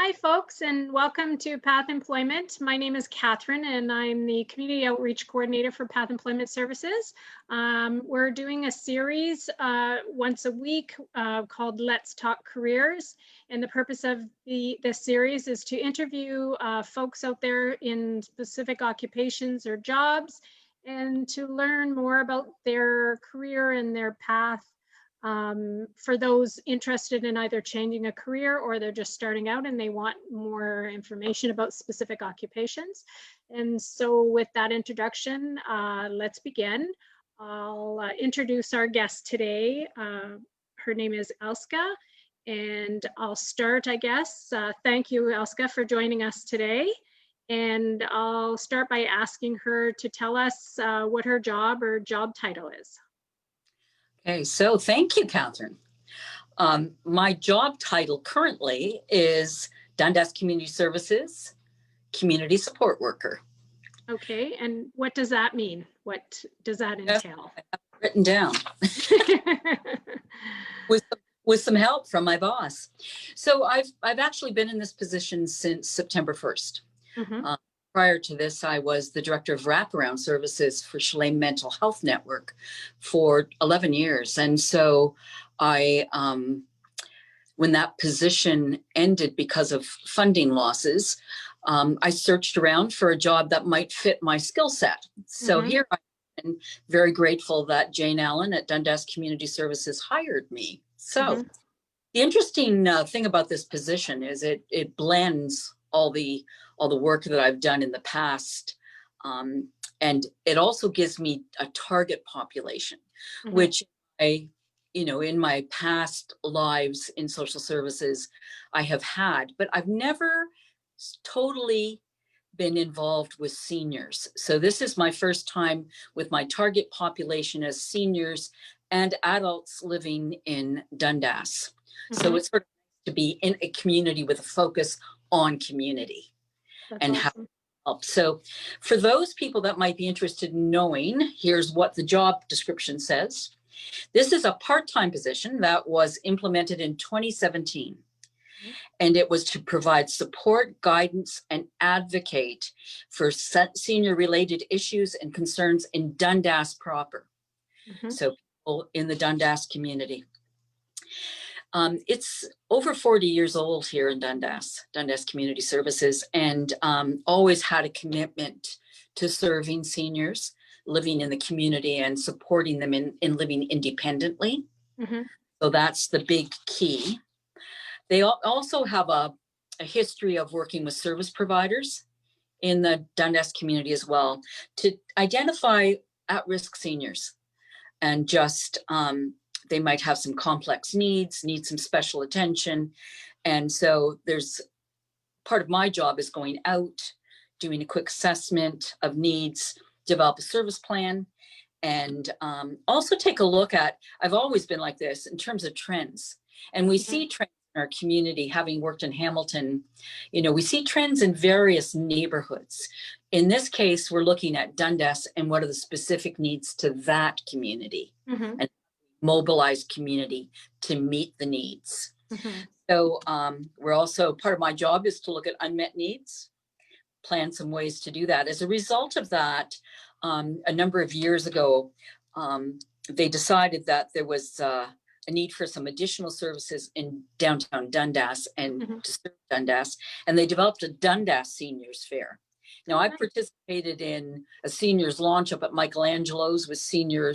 Hi, folks, and welcome to Path Employment. My name is Catherine, and I'm the Community Outreach Coordinator for Path Employment Services. We're doing a series once a week called Let's Talk Careers. And the purpose of this series is to interview folks out there in specific occupations or jobs and to learn more about their career and their path. For those interested in either changing a career or they're just starting out and they want more information about specific occupations. And so with that introduction, let's begin. I'll introduce our guest today. Her name is Elske, and I'll start, I guess. Thank you, Elske, for joining us today. And I'll start by asking her to tell us what her job or job title is. Okay, so thank you, Catherine. My job title currently is Dundas Community Services Community Support Worker. Okay, and what does that mean? What does that entail? I have it written down with some help from my boss. So I've actually been in this position since September 1st. Mm-hmm. Prior to this, I was the Director of Wraparound Services for Shalem Mental Health Network for 11 years. And so when that position ended because of funding losses, I searched around for a job that might fit my skill set. So here I am, very grateful that Jane Allen at Dundas Community Services hired me. So the interesting thing about this position is it blends all the work that I've done in the past. And it also gives me a target population, which in my past lives in social services, I have had, but I've never totally been involved with seniors. So this is my first time with my target population as seniors and adults living in Dundas. So it's sort of to be in a community with a focus on community. That's and awesome. How to help. So for those people that might be interested in knowing, here's what the job description says. This is a part-time position that was implemented in 2017. And it was to provide support, guidance, and advocate for senior-related issues and concerns in Dundas proper. So people in the Dundas community. It's over 40 years old here in Dundas Community Services, and always had a commitment to serving seniors living in the community and supporting them in living independently. So that's the big key. They also have a history of working with service providers in the Dundas community as well to identify at-risk seniors and just they might have some complex needs, need some special attention. And so there's part of my job is going out, doing a quick assessment of needs, develop a service plan, and also take a look at, I've always been like this in terms of trends. And we see trends in our community, having worked in Hamilton, we see trends in various neighborhoods. In this case, we're looking at Dundas and what are the specific needs to that community. And mobilize community to meet the needs. So we're also, part of my job is to look at unmet needs, plan some ways to do that. As a result of that, a number of years ago, they decided that there was a need for some additional services in downtown Dundas and to serve Dundas, and they developed a Dundas Seniors Fair. Now, I participated in a seniors launch up at Michelangelo's with senior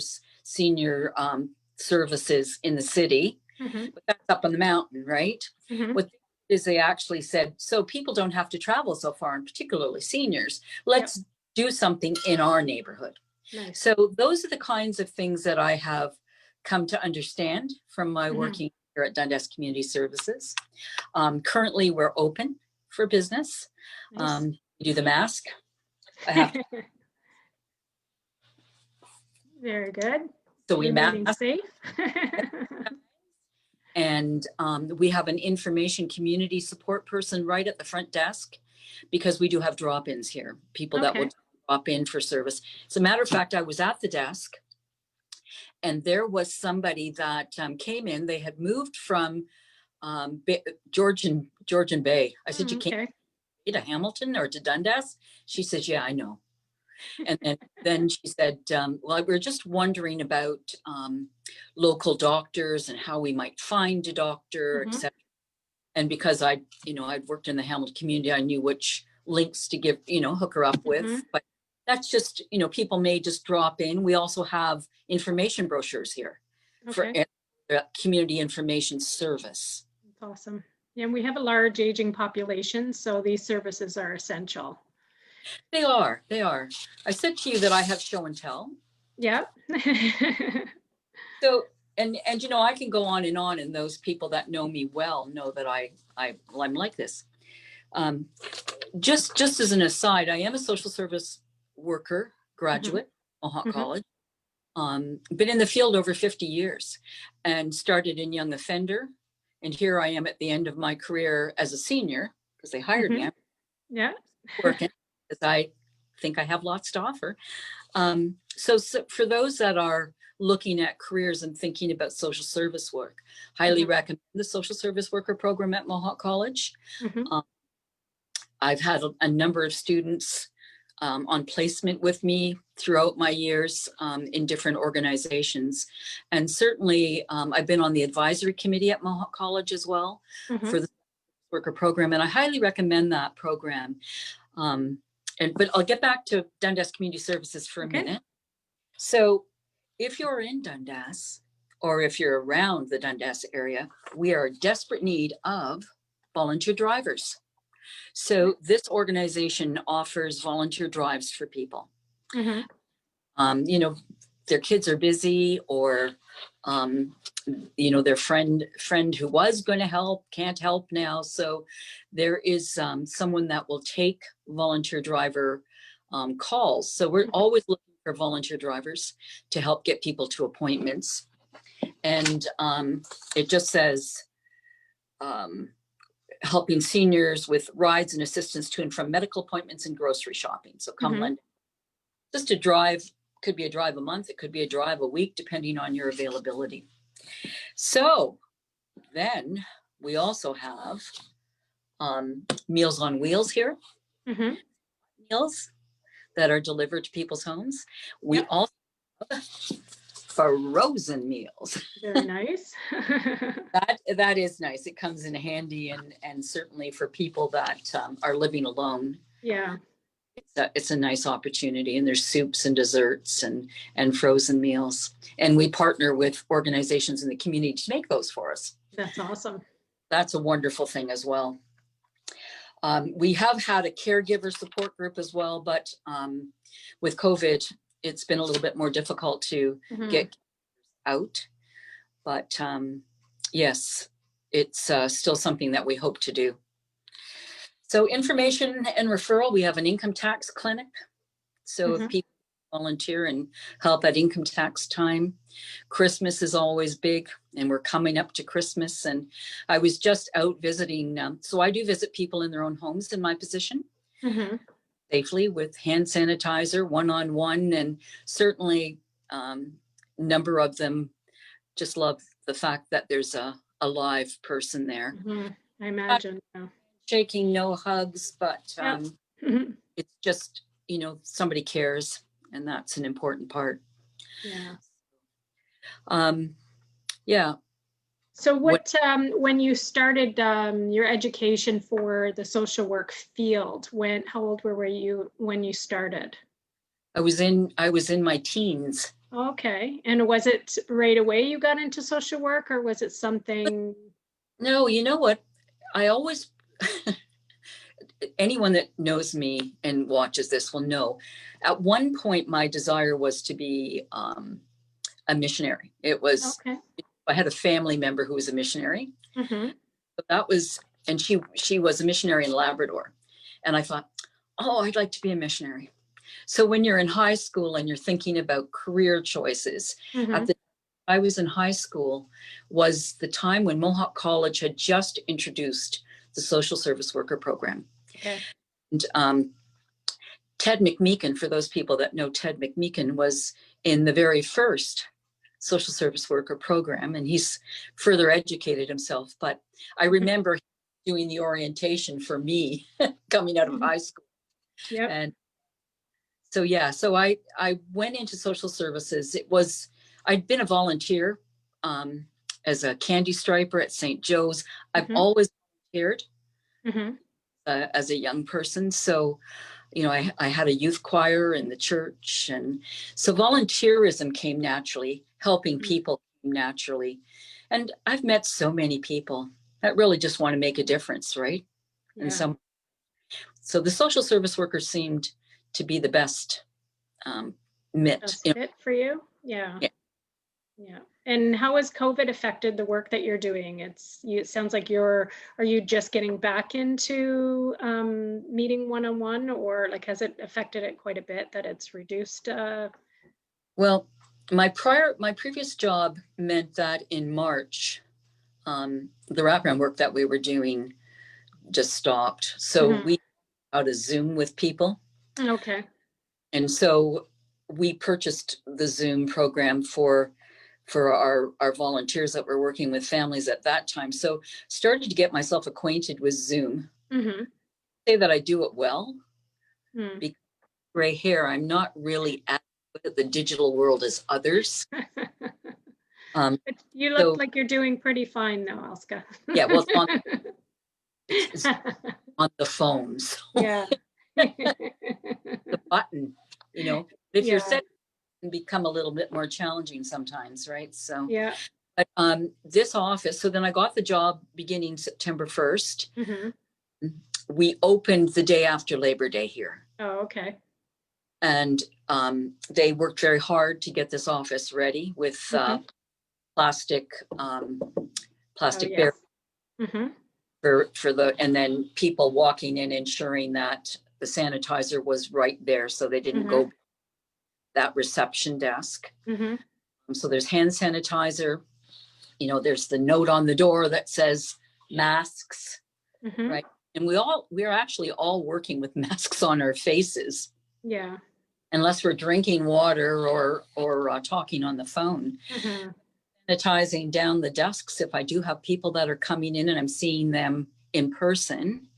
services in the city, but that's up on the mountain, right? What they actually said, so people don't have to travel so far, and particularly seniors, let's do something in our neighborhood. Nice. So those are the kinds of things that I have come to understand from my working here at Dundas Community Services. Currently, we're open for business. Nice. We do the mask. I have to. Very good. So we mask. Safe. And we have an information community support person right at the front desk, because we do have drop-ins here, people that will drop in for service. As a matter of fact, I was at the desk and there was somebody that came in. They had moved from Georgian Bay. I said, you can't Okay. get to Hamilton or to Dundas? She says, yeah, I know. And then she said, well, we're just wondering about local doctors and how we might find a doctor, etc. And because I'd worked in the Hamilton community, I knew which links to give, hook her up with. But that's just, people may just drop in. We also have information brochures here for community information service. That's awesome. Yeah, and we have a large aging population, so these services are essential. They are. I said to you that I have show and tell. Yeah. So, and I can go on, and those people that know me well know that I'm like this. Just as an aside, I am a social service worker, graduate, Mohawk College. Been in the field over 50 years and started in young offender. And here I am at the end of my career as a senior because they hired me. Yeah. Working because I think I have lots to offer. So for those that are looking at careers and thinking about social service work, highly recommend the social service worker program at Mohawk College. I've had a number of students on placement with me throughout my years in different organizations. And certainly I've been on the advisory committee at Mohawk College as well for the worker program. And I highly recommend that program. But I'll get back to Dundas Community Services for a minute. So if you're in Dundas or if you're around the Dundas area, we are in desperate need of volunteer drivers. So this organization offers volunteer drives for people. Their kids are busy or, their friend who was going to help can't help now. So there is someone that will take volunteer driver calls. So we're always looking for volunteer drivers to help get people to appointments. And it just says, helping seniors with rides and assistance to and from medical appointments and grocery shopping. So come lend. Just a drive, could be a drive a month, it could be a drive a week, depending on your availability. So then we also have Meals on Wheels here. Meals that are delivered to people's homes. We also have frozen meals. Very nice. That is nice. It comes in handy, and certainly for people that are living alone. Yeah. It's a nice opportunity, and there's soups and desserts and frozen meals. And we partner with organizations in the community to make those for us. That's awesome. That's a wonderful thing as well. We have had a caregiver support group as well, but with COVID, it's been a little bit more difficult to get out. But yes, it's still something that we hope to do. So information and referral, we have an income tax clinic. So if people volunteer and help at income tax time, Christmas is always big, and we're coming up to Christmas. And I was just out visiting. So I do visit people in their own homes in my position safely with hand sanitizer, one-on-one. And certainly a number of them just love the fact that there's a live person there. I imagine. Shaking, no hugs, but it's just, somebody cares, and that's an important part. Yeah. So when you started your education for the social work field, how old were you when you started? I was in my teens. Okay. And was it right away you got into social work, or was it something? No, you know what? I always, anyone that knows me and watches this will know, at one point my desire was to be a missionary. It was, I had a family member who was a missionary. So that was, and she was a missionary in Labrador. And I thought, I'd like to be a missionary. So when you're in high school and you're thinking about career choices, at the I was in high school was the time when Mohawk College had just introduced the social service worker program. And Ted McMeekin, for those people that know Ted McMeekin, was in the very first social service worker program, and he's further educated himself. But I remember doing the orientation for me coming out of high school. Yep. And so, yeah, so I went into social services. I'd been a volunteer as a candy striper at St. Joe's. I've always volunteered as a young person. So, I had a youth choir in the church. And so volunteerism came naturally, helping people came naturally. And I've met so many people that really just want to make a difference, right? Yeah. And so the social service workers seemed to be the best fit for you. Yeah. And how has COVID affected the work that you're doing? It sounds like are you just getting back into meeting one-on-one, or like has it affected it quite a bit that it's reduced? Well, my previous job meant that in March, the wraparound work that we were doing just stopped. So we out a Zoom with people. Okay. And so we purchased the Zoom program for our volunteers that were working with families at that time. So started to get myself acquainted with Zoom. Say that I do it well. Because gray hair, I'm not really as good at the digital world as others. But you look like you're doing pretty fine now, Elske. Yeah, well, it's on the phone. So yeah. the button, if you're set, it can become a little bit more challenging sometimes, right? So yeah. But this office, so then I got the job beginning September 1st. We opened the day after Labor Day here. Oh, okay. And they worked very hard to get this office ready with plastic barriers and then people walking in, ensuring that the sanitizer was right there, so they didn't go that reception desk. So there's hand sanitizer. There's the note on the door that says masks, right? And we're actually all working with masks on our faces. Yeah. Unless we're drinking water or talking on the phone. Sanitizing down the desks if I do have people that are coming in and I'm seeing them in person.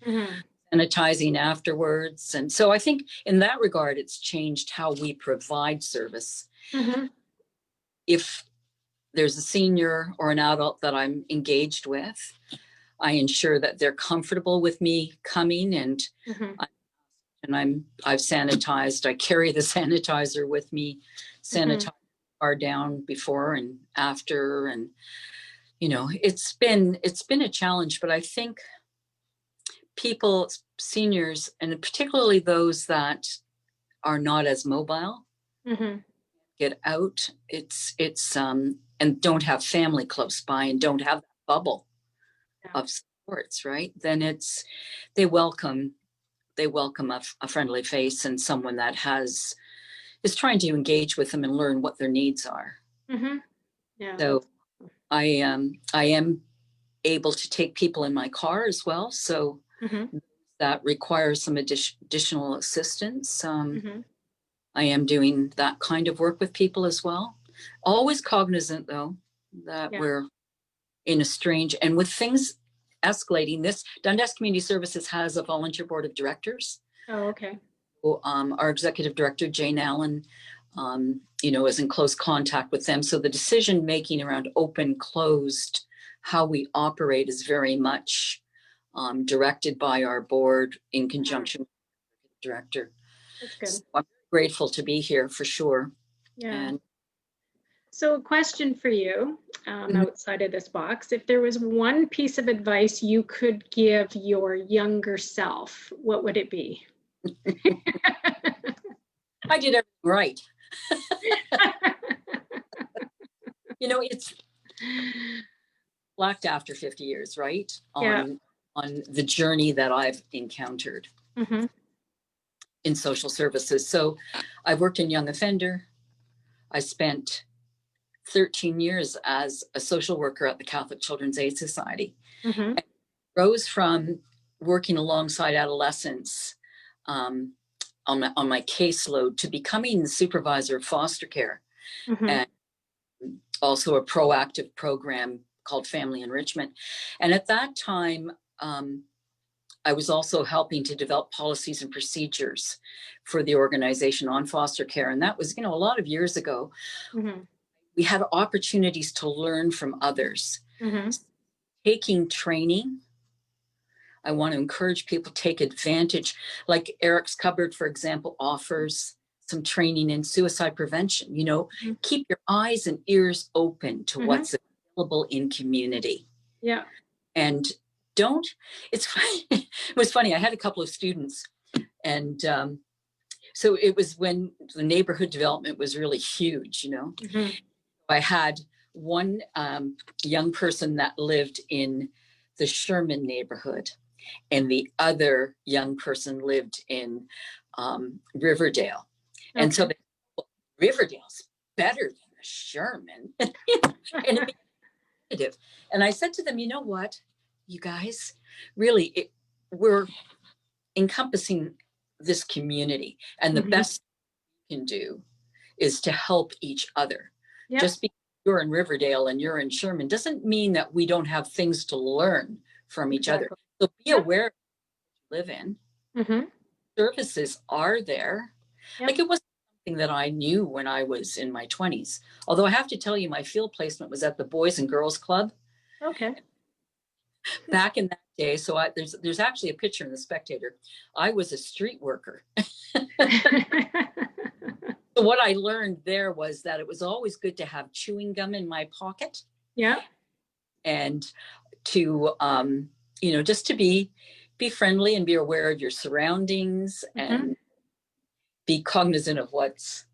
Sanitizing afterwards. And so I think in that regard, it's changed how we provide service. If there's a senior or an adult that I'm engaged with, I ensure that they're comfortable with me coming and I've sanitized. I carry the sanitizer with me, sanitize car down before and after, and it's been a challenge. But I think people, seniors, and particularly those that are not as mobile, get out. It's and don't have family close by and don't have that bubble of supports, right? Then they welcome a friendly face and someone that is trying to engage with them and learn what their needs are. Yeah. So I am able to take people in my car as well. So that requires some additional assistance. I am doing that kind of work with people as well. Always cognizant, though, that we're in a strange, and with things escalating, this Dundas Community Services has a volunteer board of directors. Oh, okay. Our executive director, Jane Allen, is in close contact with them. So the decision making around open, closed, how we operate is very much directed by our board in conjunction with the director. That's good. So I'm grateful to be here for sure. Yeah. So a question for you, outside of this box, if there was one piece of advice you could give your younger self, what would it be? I did everything right. It's blacked after 50 years, right? On the journey that I've encountered in social services. So I've worked in young offender. I spent 13 years as a social worker at the Catholic Children's Aid Society. And rose from working alongside adolescents on my caseload to becoming the supervisor of foster care. And also a proactive program called Family Enrichment. And at that time, I was also helping to develop policies and procedures for the organization on foster care. And that was, a lot of years ago. Mm-hmm. We had opportunities to learn from others. Mm-hmm. Taking training. I want to encourage people to take advantage. Like Eric's Cupboard, for example, offers some training in suicide prevention. Mm-hmm. Keep your eyes and ears open to Mm-hmm. what's available in community. Yeah. And it's funny. It was funny. I had a couple of students, and so it was when the neighborhood development was really huge, Mm-hmm. I had one young person that lived in the Sherman neighborhood, and the other young person lived in Riverdale. Okay. And so Riverdale's better than the Sherman. And it became and I said to them, you know what, you guys, really, we're encompassing this community, and the Mm-hmm. best we can do is to help each other. Yep. Just because you're in Riverdale and you're in Sherman doesn't mean that we don't have things to learn from each other. So be aware of what you live in. Mm-hmm. Services are there. Yep. Like, it wasn't something that I knew when I was in my 20s. Although I have to tell you, my field placement was at the Boys and Girls Club. Okay. Back in that day. So there's actually a picture in the Spectator. I was a street worker. So what I learned there was that it was always good to have chewing gum in my pocket. Yeah. And to, just to be friendly and be aware of your surroundings. Mm-hmm. And be cognizant of what's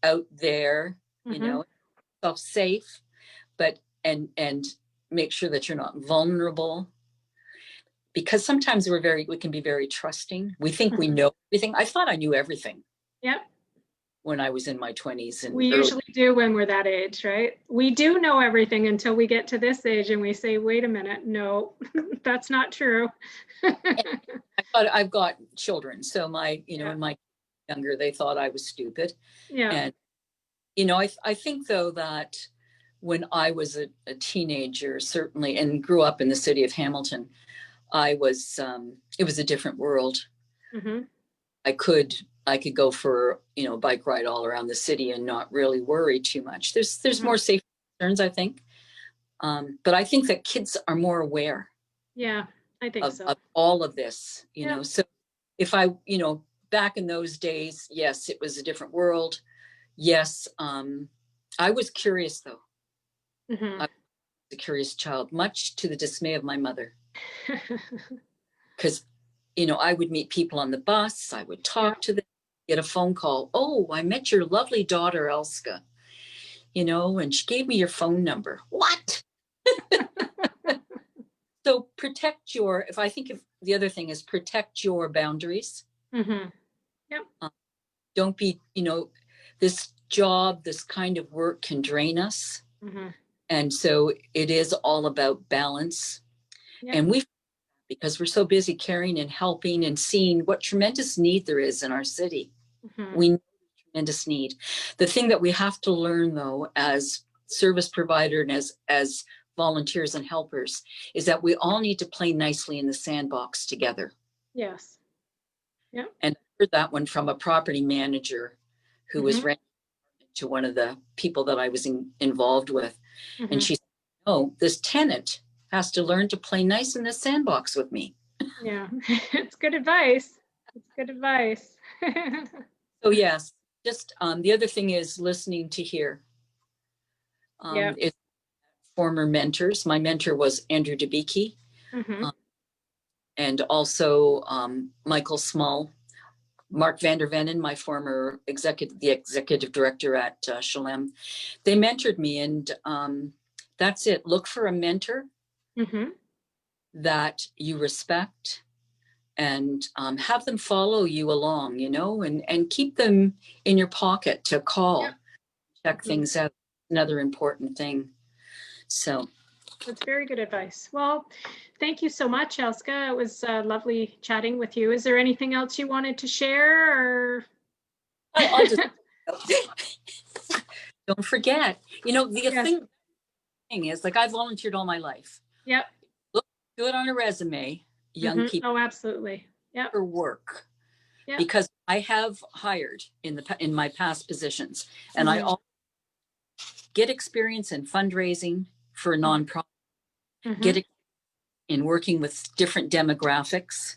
out there, mm-hmm. Self safe, but, and make sure that you're not vulnerable. Because sometimes we can be very trusting. We think we know everything. I thought I knew everything. Yep. When I was in my 20s. And we usually do when we're that age, right? We do know everything until we get to this age and we say, wait a minute, no, that's not true. I've got children. So in my younger, they thought I was stupid. Yeah. And, I think though that when I was a teenager, certainly, and grew up in the city of Hamilton, it was a different world. Mm-hmm. I could go for, a bike ride all around the city and not really worry too much. There's mm-hmm. more safety concerns, I think. But I think that kids are more aware. Yeah, I think so. Of all of this, know. So if back in those days, yes, it was a different world. Yes. I was curious though. Mm-hmm. I was a curious child, much to the dismay of my mother. Because, I would meet people on the bus. I would talk to them, get a phone call. Oh, I met your lovely daughter, Elske, and she gave me your phone number. What? So protect the other thing is protect your boundaries. Mm-hmm. Yep. Don't be, this job, this kind of work can drain us. Mm-hmm. And so it is all about balance. Yep. And because we're so busy caring and helping and seeing what tremendous need there is in our city. Mm-hmm. We know tremendous need. The thing that we have to learn, though, as service provider and as volunteers and helpers, is that we all need to play nicely in the sandbox together. Yes. Yeah. And I heard that one from a property manager who mm-hmm. was renting to one of the people that I was involved with. Mm-hmm. And she said, oh, this tenant has to learn to play nice in the sandbox with me. Yeah, it's good advice. It's good advice. So yes, just the other thing is listening to hear. Is former mentors. My mentor was Andrew Debicki, mm-hmm. And also Michael Small, Mark Vander Venen, my former executive director at Shalem. They mentored me, and that's it. Look for a mentor. Mm-hmm. That you respect, and have them follow you along, and keep them in your pocket to call, check mm-hmm. things out. Another important thing. So that's very good advice. Well, thank you so much, Elske. It was lovely chatting with you. Is there anything else you wanted to share? Or I'll just don't forget, You know, the Yes. thing is, like, I volunteered all my life. Yep. Look good on a resume, young people Oh, absolutely. Yep. for work, Yep. because I have hired in my past positions, and I also get experience in fundraising for a nonprofit, get in working with different demographics,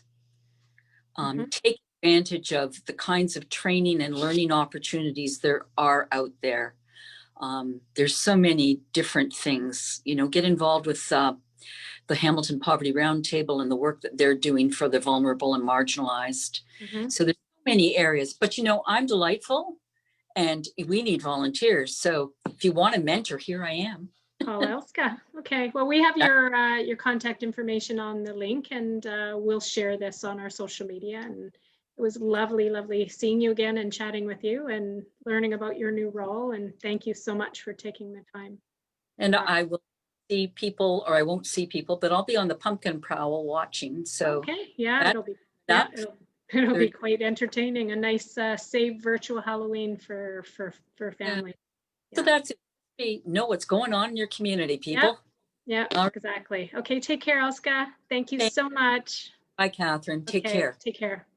take advantage of the kinds of training and learning opportunities there are out there. There's so many different things, you know, get involved with the Hamilton Poverty Roundtable and the work that they're doing for the vulnerable and marginalized. So there's so many areas, but you know, I'm delightful and we need volunteers. So if you want a mentor, here I am. Call Elske. Okay. Well, we have your contact information on the link, and we'll share this on our social media. And it was lovely seeing you again and chatting with you and learning about your new role. And thank you so much for taking the time. And I will see people, or I won't see people, but I'll be on the pumpkin prowl watching. So okay, yeah, it'll be quite entertaining. A nice saved virtual Halloween for family. So that's it. Know what's going on in your community, people. Yeah, exactly. Okay, take care, Elske. Thank you so much. Bye, Catherine. Take care. Take care.